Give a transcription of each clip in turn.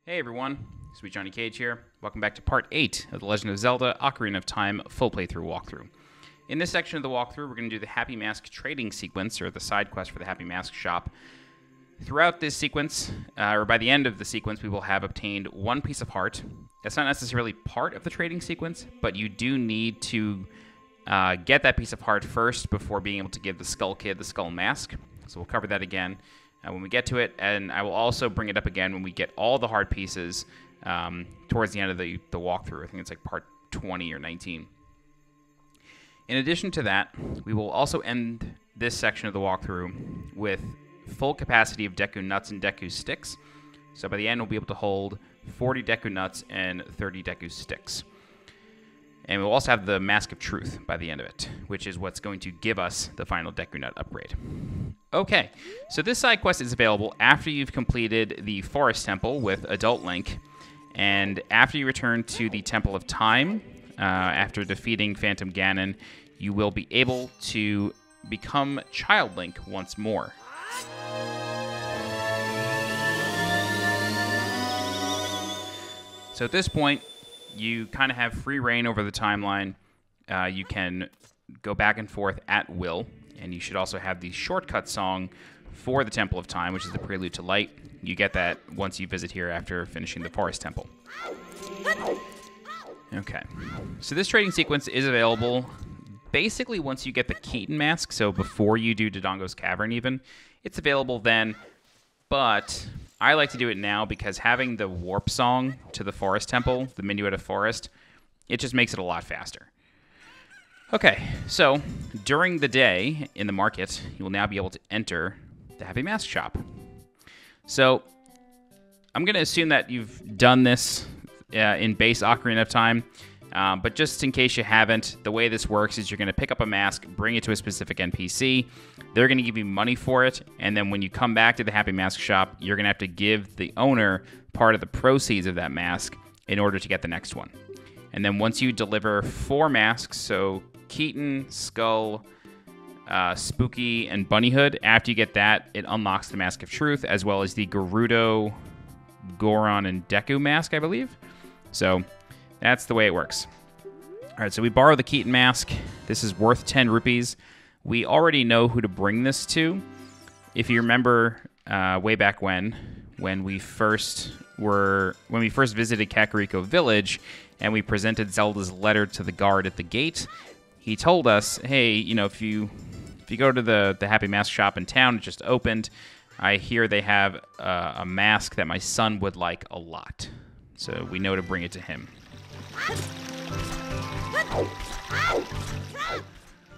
Hey everyone, SweetJohnnyCage here. Welcome back to part 8 of The Legend of Zelda Ocarina of Time full playthrough walkthrough. In this section of the walkthrough, we're going to do the Happy Mask trading sequence, or the side quest for the Happy Mask shop. Throughout this sequence, or by the end of the sequence, we will have obtained one piece of heart. That's not necessarily part of the trading sequence, but you do need to get that piece of heart first before being able to give the Skull Kid the Skull Mask. So we'll cover that again when we get to it, and I will also bring it up again when we get all the heart pieces towards the end of the walkthrough. I think it's like part 20 or 19. In addition to that, we will also end this section of the walkthrough with full capacity of Deku Nuts and Deku Sticks. So by the end, we'll be able to hold 40 Deku Nuts and 30 Deku Sticks. And we'll also have the Mask of Truth by the end of it, which is what's going to give us the final Deku Nut upgrade. Okay, so this side quest is available after you've completed the Forest Temple with Adult Link, and after you return to the Temple of Time, after defeating Phantom Ganon, you will be able to become Child Link once more. So at this point, you kind of have free reign over the timeline. You can go back and forth at will, and you should also have the shortcut song for the Temple of Time, which is the Prelude to Light. You get that once you visit here after finishing the Forest Temple. Okay, so this trading sequence is available basically once you get the Keaton mask, so before you do Dodongo's Cavern even. It's available then, but I like to do it now because having the warp song to the Forest Temple, the Minuet of Forest, it just makes it a lot faster. Okay, so during the day in the market, you will now be able to enter the Happy Mask shop. So I'm going to assume that you've done this in base Ocarina of Time, but just in case you haven't, the way this works is you're going to pick up a mask, bring it to a specific NPC. They're going to give you money for it, and then when you come back to the Happy Mask shop, you're going to have to give the owner part of the proceeds of that mask in order to get the next one. And then once you deliver 4 masks, so Keaton, Skull, Spooky, and Bunnyhood, after you get that, it unlocks the Mask of Truth, as well as the Gerudo, Goron, and Deku mask, I believe. So that's the way it works. All right, so we borrow the Keaton mask. This is worth 10 rupees. We already know who to bring this to. If you remember way back when we first visited Kakariko Village and we presented Zelda's letter to the guard at the gate, he told us, hey, you know, if you go to the Happy Mask shop in town, it just opened, I hear they have a mask that my son would like a lot. So we know to bring it to him.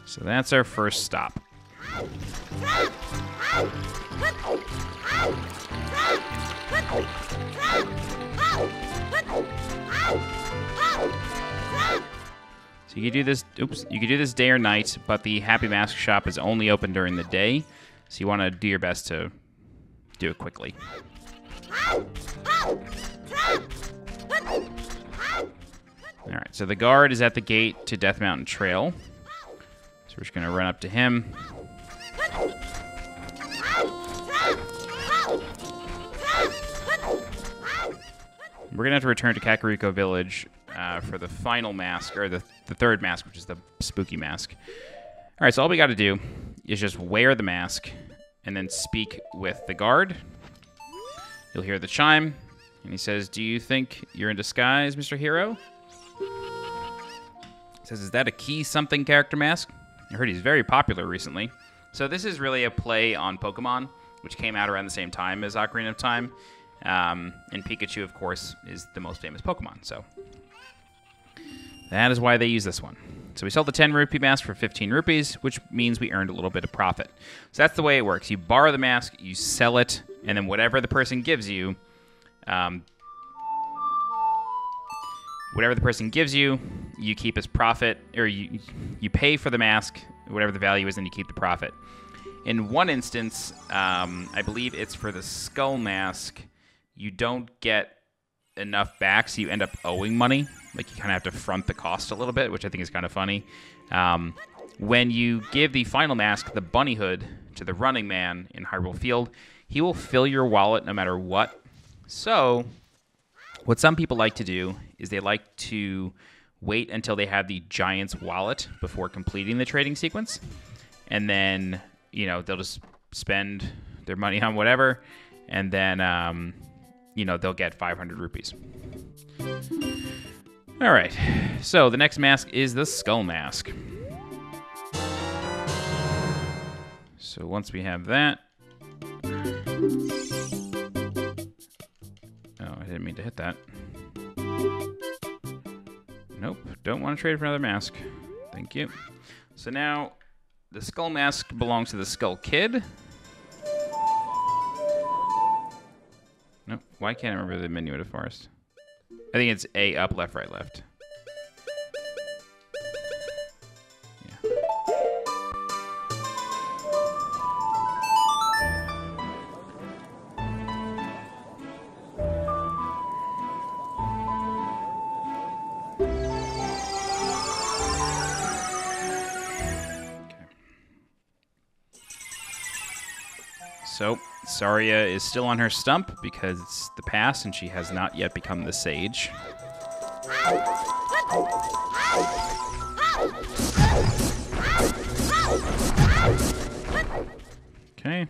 So that's our first stop. So you can do this. You can do this day or night, but the Happy Mask shop is only open during the day, so you want to do your best to do it quickly. All right, so the guard is at the gate to Death Mountain Trail. So we're just going to run up to him. We're going to have to return to Kakariko Village for the final mask, or the third mask, which is the Spooky mask. All right, so all we got to do is just wear the mask and then speak with the guard. You'll hear the chime, and he says, "Do you think you're in disguise, Mr. Hero?" He says, "Is that a key something character mask? I heard he's very popular recently." So this is really a play on Pokemon, which came out around the same time as Ocarina of Time. And Pikachu, of course, is the most famous Pokemon. So that is why they use this one. So we sold the 10 rupee mask for 15 rupees, which means we earned a little bit of profit. So that's the way it works. You borrow the mask, you sell it, and then whatever the person gives you, you keep as profit, or you pay for the mask, whatever the value is, and you keep the profit. In one instance, I believe it's for the Skull mask, you don't get enough back, so you end up owing money. Like, you kind of have to front the cost a little bit, which I think is kind of funny. When you give the final mask, the Bunnyhood, to the Running Man in Hyrule Field, he will fill your wallet no matter what. So What some people like to do is they like to wait until they have the Giant's wallet before completing the trading sequence. And then, you know, they'll just spend their money on whatever. And then, you know, they'll get 500 rupees. All right. So the next mask is the Skull Mask. So once we have that... Oh, I didn't mean to hit that. Nope, don't want to trade for another mask. Thank you. So now, the Skull Mask belongs to the Skull Kid. Nope, why can't I remember the menu at a forest? I think it's A, up, left, right, left. Yeah. So, Saria is still on her stump because it's the past and she has not yet become the sage. Okay.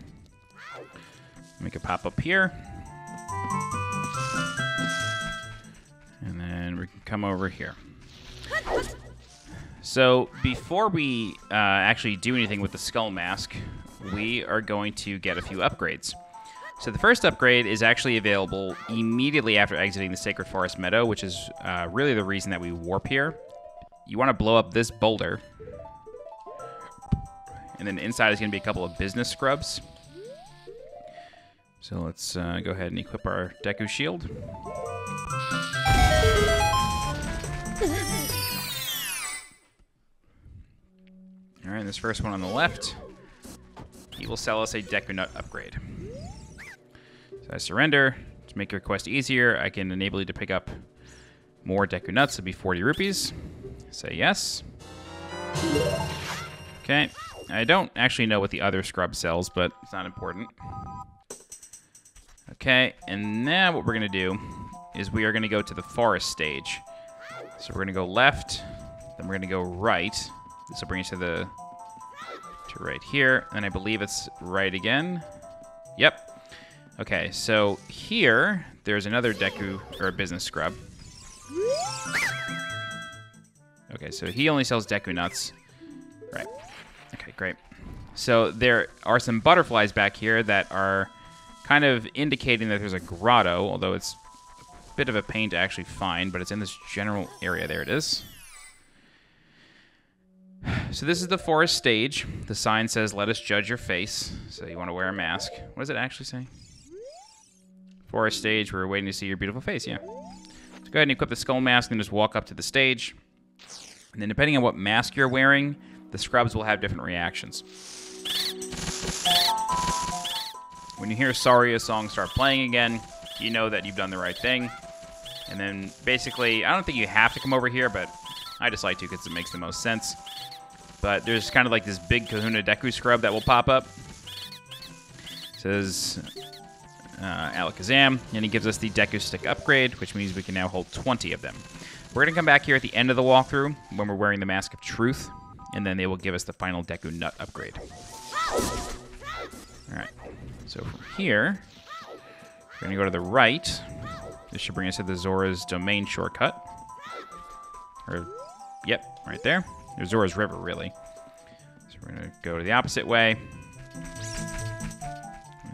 Make a pop up here. And then we can come over here. So, before we actually do anything with the Skull Mask, we are going to get a few upgrades. So the first upgrade is actually available immediately after exiting the Sacred Forest Meadow, which is really the reason that we warp here. You want to blow up this boulder. And then inside is going to be a couple of business scrubs. So let's go ahead and equip our Deku shield. All right, this first one on the left. He will sell us a Deku Nut upgrade. So I surrender. To make your quest easier, I can enable you to pick up more Deku Nuts. It'll be 40 rupees. Say yes. Okay. I don't actually know what the other scrub sells, but it's not important. Okay, and now what we're going to do is we are going to go to the forest stage. So we're going to go left, then we're going to go right. This will bring us to right here, and I believe it's right again. Yep. Okay, so here, there's another Deku, or a business scrub. Okay, so he only sells Deku Nuts. Right. Okay, great. So there are some butterflies back here that are kind of indicating that there's a grotto, although it's a bit of a pain to actually find, but it's in this general area. There it is. So this is the forest stage. The sign says, "Let us judge your face." So you want to wear a mask. What does it actually say? Forest stage, we're waiting to see your beautiful face, yeah. So go ahead and equip the skull mask and just walk up to the stage. And then depending on what mask you're wearing, the scrubs will have different reactions. When you hear Saria's song start playing again, you know that you've done the right thing. And then basically, I don't think you have to come over here, but I just like to because it makes the most sense. But there's kind of like this big Kahuna Deku scrub that will pop up. It says Alakazam, and he gives us the Deku Stick upgrade, which means we can now hold 20 of them. We're going to come back here at the end of the walkthrough when we're wearing the Mask of Truth, and then they will give us the final Deku Nut upgrade. Alright, so from here, we're going to go to the right. This should bring us to the Zora's Domain shortcut. Or, yep, right there. There's Zora's River, really. So we're going to go to the opposite way.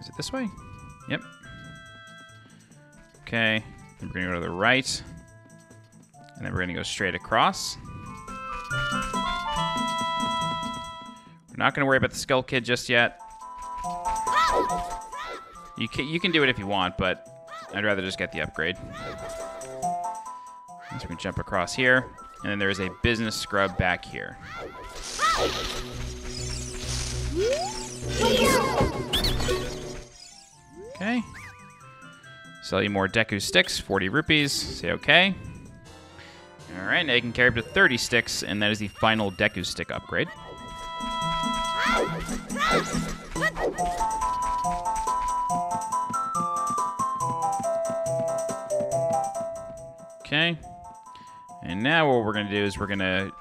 Is it this way? Yep. Okay, then we're going to go to the right. And then we're going to go straight across. We're not going to worry about the Skull Kid just yet. You can do it if you want, but I'd rather just get the upgrade. So we can jump across here. And then there's a business scrub back here. Okay. Sell you more Deku sticks, 40 rupees. Say okay. Alright, now you can carry up to 30 sticks, and that is the final Deku stick upgrade. Okay. And now what we're going to do is we're going to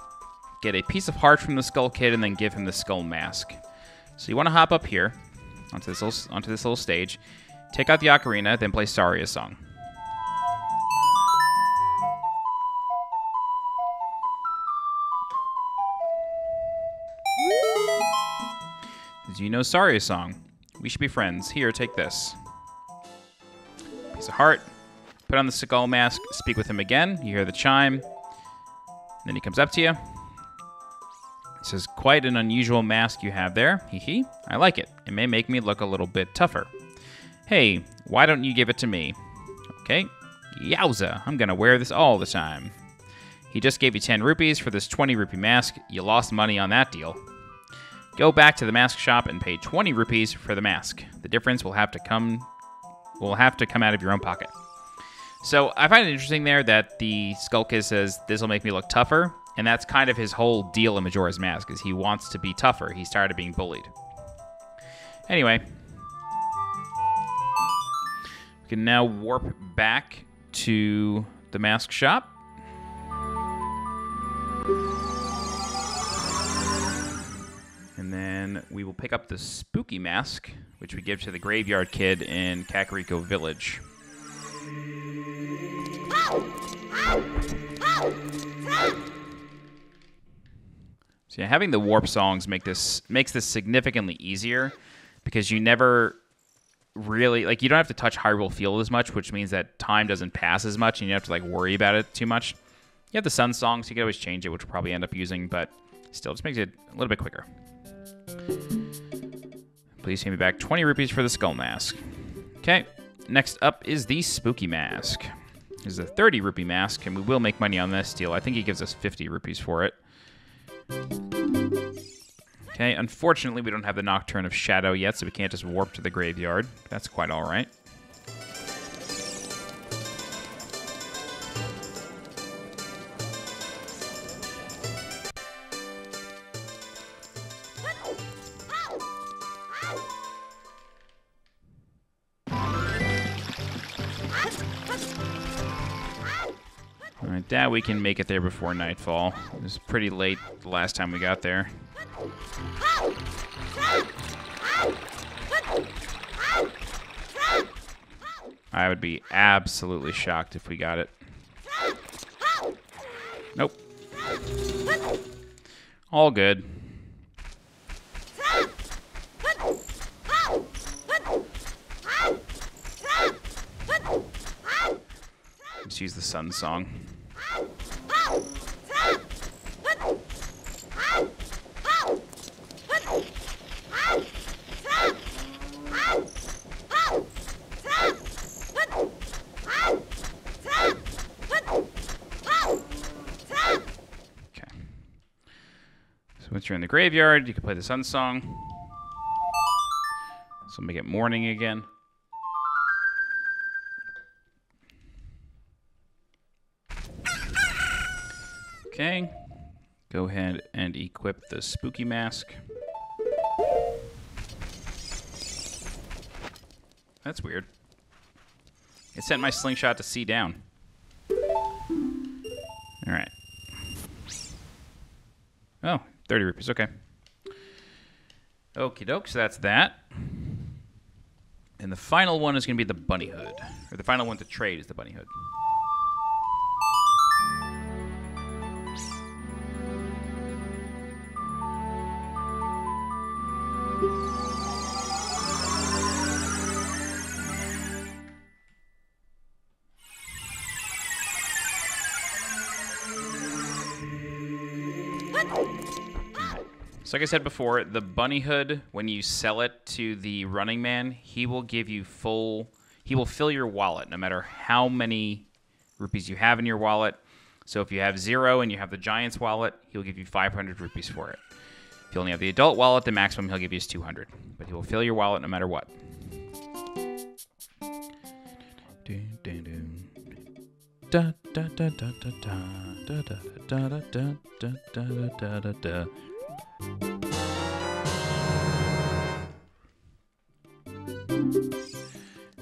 get a piece of heart from the Skull Kid and then give him the Skull Mask. So you want to hop up here onto this little stage, take out the Ocarina, then play Saria's song. Do you know Saria's song? We should be friends. Here, take this. Piece of heart. Put on the Skull Mask, speak with him again. You hear the chime. And then he comes up to you. He says, quite an unusual mask you have there. Hee hee. I like it. It may make me look a little bit tougher. Hey, why don't you give it to me? Okay. Yowza. I'm going to wear this all the time. He just gave you 10 rupees for this 20 rupee mask. You lost money on that deal. Go back to the mask shop and pay 20 rupees for the mask. The difference will have to come out of your own pocket. So I find it interesting there that the Skull Kid says, this will make me look tougher. And that's kind of his whole deal in Majora's Mask, is he wants to be tougher. He's tired of being bullied. Anyway. We can now warp back to the mask shop. And then we will pick up the spooky mask, which we give to the graveyard kid in Kakariko Village. So yeah, having the warp songs makes this significantly easier, because you never really, like, you don't have to touch Hyrule Field as much, which means that time doesn't pass as much, and you don't have to, like, worry about it too much. You have the sun songs, so you can always change it, which we'll probably end up using, but still, just makes it a little bit quicker. Please pay me back 20 rupees for the Skull Mask. Okay, next up is the Spooky Mask. This is a 30 rupee mask, and we will make money on this deal. I think he gives us 50 rupees for it. Okay, unfortunately, we don't have the Nocturne of Shadow yet, so we can't just warp to the graveyard. That's quite all right. Alright, that we can make it there before nightfall. It was pretty late the last time we got there. I would be absolutely shocked if we got it. Nope. All good. Let's use the sun song. Once you're in the graveyard, you can play the sun song. So make it morning again. Okay. Go ahead and equip the spooky mask. That's weird. It sent my slingshot to C down. Alright. Oh. 30 rupees, okay. Okie doke, so that's that. And the final one is going to be the bunny hood. Or the final one to trade is the bunny hood. So like I said before, the bunny hood, when you sell it to the running man, he will give you he will fill your wallet no matter how many rupees you have in your wallet. So if you have 0 and you have the giant's wallet, he'll give you 500 rupees for it. If you only have the adult wallet, the maximum he'll give you is 200. But he will fill your wallet no matter what.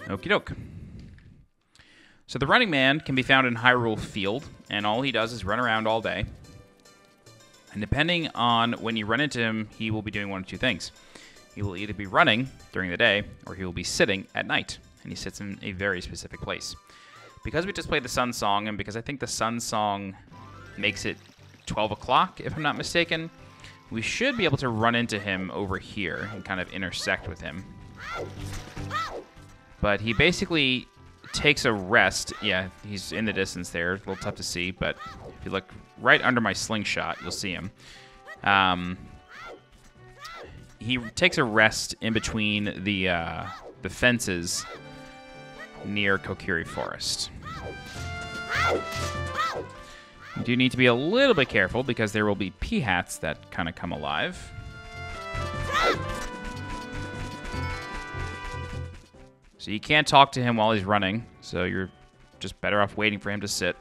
Okie doke. So the Running Man can be found in Hyrule Field, and all he does is run around all day. And depending on when you run into him, he will be doing one of two things. He will either be running during the day, or he will be sitting at night. And he sits in a very specific place. Because we just played the Sun Song, and because I think the Sun Song makes it 12 o'clock, if I'm not mistaken, we should be able to run into him over here and kind of intersect with him. But he basically takes a rest. Yeah, he's in the distance there. A little tough to see, but if you look right under my slingshot, you'll see him. He takes a rest in between the fences near Kokiri Forest. You do need to be a little bit careful because there will be P-hats that kind of come alive. So you can't talk to him while he's running, so you're just better off waiting for him to sit.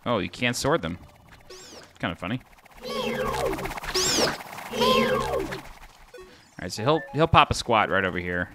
Oh, you can't sword them. Kind of funny. Alright, so he'll pop a squat right over here.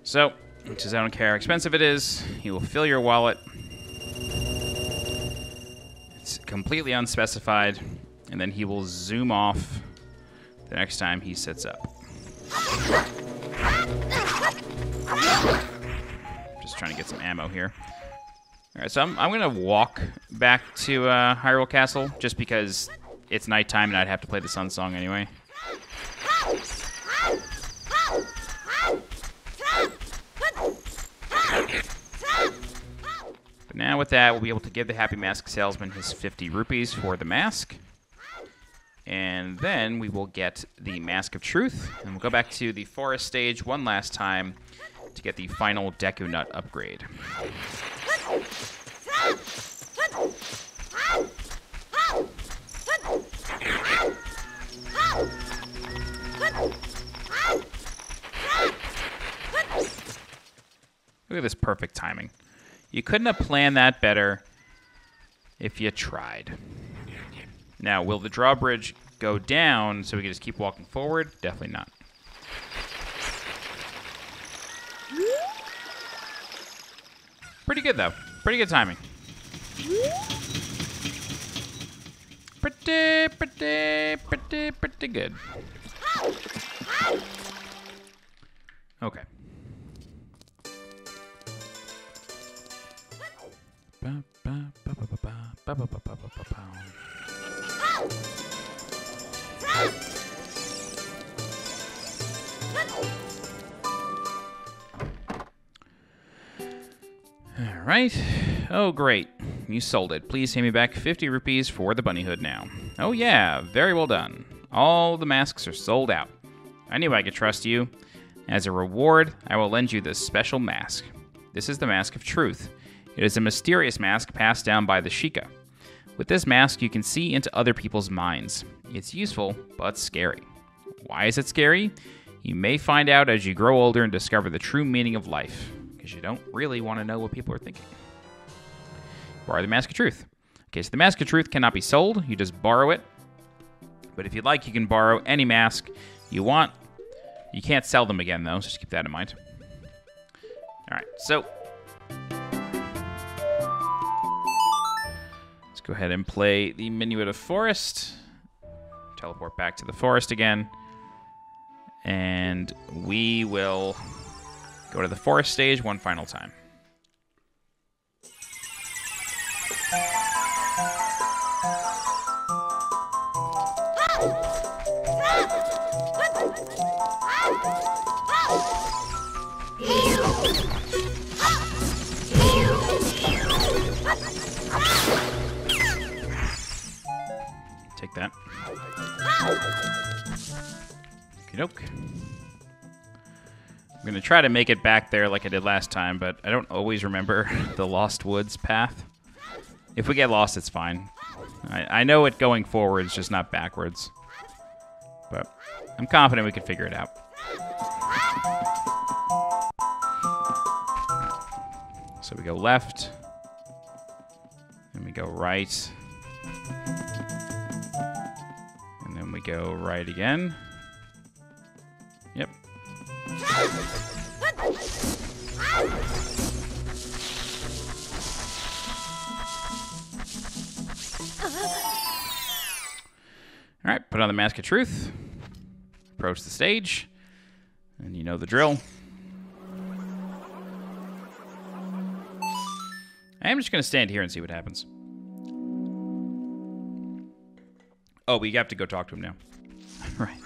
So, because I don't care how expensive it is, he will fill your wallet. It's completely unspecified, and then he will zoom off the next time he sits up. Just trying to get some ammo here. Alright, so I'm going to walk back to Hyrule Castle, just because it's nighttime and I'd have to play the Sun Song anyway. Now with that, we'll be able to give the Happy Mask Salesman his 50 rupees for the mask. And then we will get the Mask of Truth. And we'll go back to the forest stage one last time to get the final Deku Nut upgrade. Look at this perfect timing. You couldn't have planned that better if you tried. Now, will the drawbridge go down so we can just keep walking forward? Definitely not. Pretty good, though. Pretty good timing. Pretty good. Okay. All right. Oh, great. You sold it. Please pay me back 50 rupees for the bunny hood now. Oh, yeah. Very well done. All the masks are sold out. I knew I could trust you. As a reward, I will lend you this special mask. This is the Mask of Truth. It is a mysterious mask passed down by the Sheikah. With this mask, you can see into other people's minds. It's useful, but scary. Why is it scary? You may find out as you grow older and discover the true meaning of life, because you don't really want to know what people are thinking. Borrow the Mask of Truth. Okay, so the Mask of Truth cannot be sold. You just borrow it. But if you'd like, you can borrow any mask you want. You can't sell them again, though, so just keep that in mind. All right, so let's go ahead and play the Minuet of Forest. Teleport back to the forest again. And we will go to the forest stage one final time. Take that. Okey-doke. I'm going to try to make it back there like I did last time, but I don't always remember the Lost Woods path. If we get lost, it's fine. I know it going forwards, just not backwards. But I'm confident we can figure it out. So we go left. And we go right. And then we go right again. Yep. All right, put on the Mask of Truth. Approach the stage. And you know the drill. I am just going to stand here and see what happens. Oh, we have to go talk to him now. Right.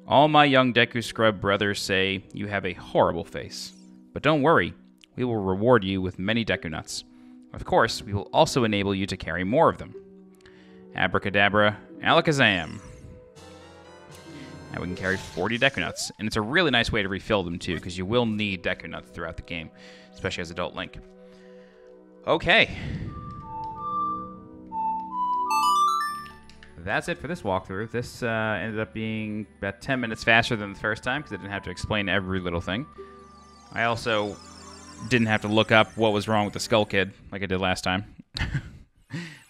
All my young Deku Scrub brothers say you have a horrible face. But don't worry, we will reward you with many Deku Nuts. Of course, we will also enable you to carry more of them. Abracadabra, alakazam. Now we can carry 40 Deku Nuts, and it's a really nice way to refill them too, because you will need Deku Nuts throughout the game, especially as Adult Link. Okay. That's it for this walkthrough. This ended up being about 10 minutes faster than the first time, because I didn't have to explain every little thing. I also didn't have to look up what was wrong with the Skull Kid, like I did last time.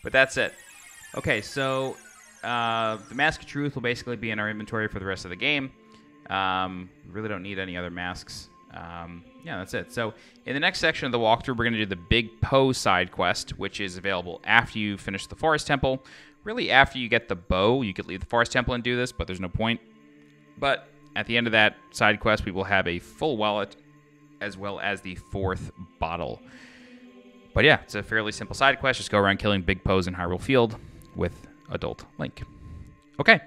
But that's it. Okay, so the Mask of Truth will basically be in our inventory for the rest of the game. We really don't need any other masks. Yeah, that's it. So in the next section of the walkthrough, we're going to do the Big Poe side quest, which is available after you finish the Forest Temple. Really, after you get the bow, you could leave the Forest Temple and do this, but there's no point. But at the end of that side quest, we will have a full wallet, as well as the 4th bottle. But yeah, it's a fairly simple side quest. Just go around killing big Poes in Hyrule Field with Adult Link. Okay,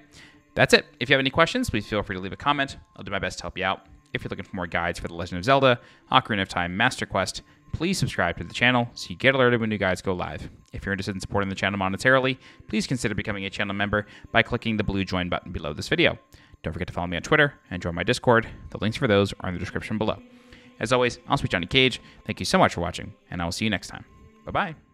that's it. If you have any questions, please feel free to leave a comment. I'll do my best to help you out. If you're looking for more guides for The Legend of Zelda, Ocarina of Time Master Quest, please subscribe to the channel so you get alerted when new guides go live. If you're interested in supporting the channel monetarily, please consider becoming a channel member by clicking the blue join button below this video. Don't forget to follow me on Twitter and join my Discord. The links for those are in the description below. As always, I'm SweetJohnnyCage. Thank you so much for watching, and I will see you next time. Bye-bye.